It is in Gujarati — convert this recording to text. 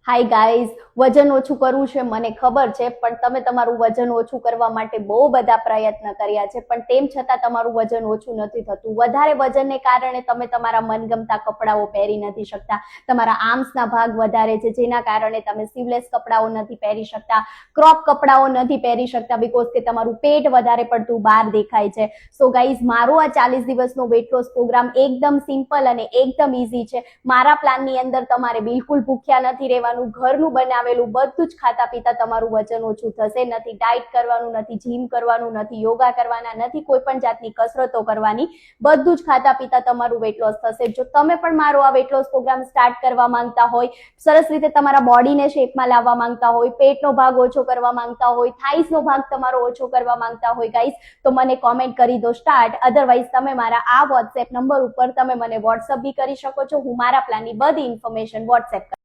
હાય ગાઈઝ, વજન ઓછું કરવું છે મને ખબર છે, પણ તમે તમારું વજન ઓછું કરવા માટે બહુ બધા પ્રયત્ન કર્યા છે, પણ તેમ છતાં તમારું વજન ઓછું નથી થતું. વધારે વજનને કારણે તમે તમારા મનગમતા કપડાઓ પહેરી નથી શકતા. તમારા આર્મ્સના ભાગ વધારે છે, જેના કારણે તમે સ્લીવલેસ કપડાઓ નથી પહેરી શકતા, ક્રોપ કપડાઓ નથી પહેરી શકતા, બીકોઝ કે તમારું પેટ વધારે પડતું બહાર દેખાય છે. સો ગાઈઝ, મારો આ 40 દિવસનો વેટ લોસ પ્રોગ્રામ એકદમ સિમ્પલ અને એકદમ ઇઝી છે. મારા પ્લાનની અંદર તમારે બિલકુલ ભૂખ્યા નથી રહેવાનું. ઘરનું બનાવેલું બધું જ ખાતા પીતા તમારું વજન ઓછું થશે. નથી ડાયટ કરવાનું, નથી જીમ કરવાનું, નથી યોગા કરવાના, નથી કોઈ પણ જાતની કસરતો કરવાની. બધું જ ખાતા પીતા તમારું વેટ લોસ થશે. જો તમે પણ મારો આ વેટ લોસ પ્રોગ્રામ સ્ટાર્ટ કરવા માંગતા હોય, સરસ રીતે તમારા બોડીને શેપમાં લાવવા માંગતા હોય, પેટનો ભાગ ઓછો કરવા માંગતા હોય, થાઈસનો ભાગ તમારો ઓછો કરવા માંગતા હોય ગાઈસ, તો મને કોમેન્ટ કરી દો સ્ટાર્ટ. અધરવાઇઝ તમે મારા આ વોટ્સએપ નંબર ઉપર તમે મને વોટ્સઅપ બી કરી શકો છો. હું મારા પ્લાનની બધી ઇન્ફોર્મેશન વોટ્સએપ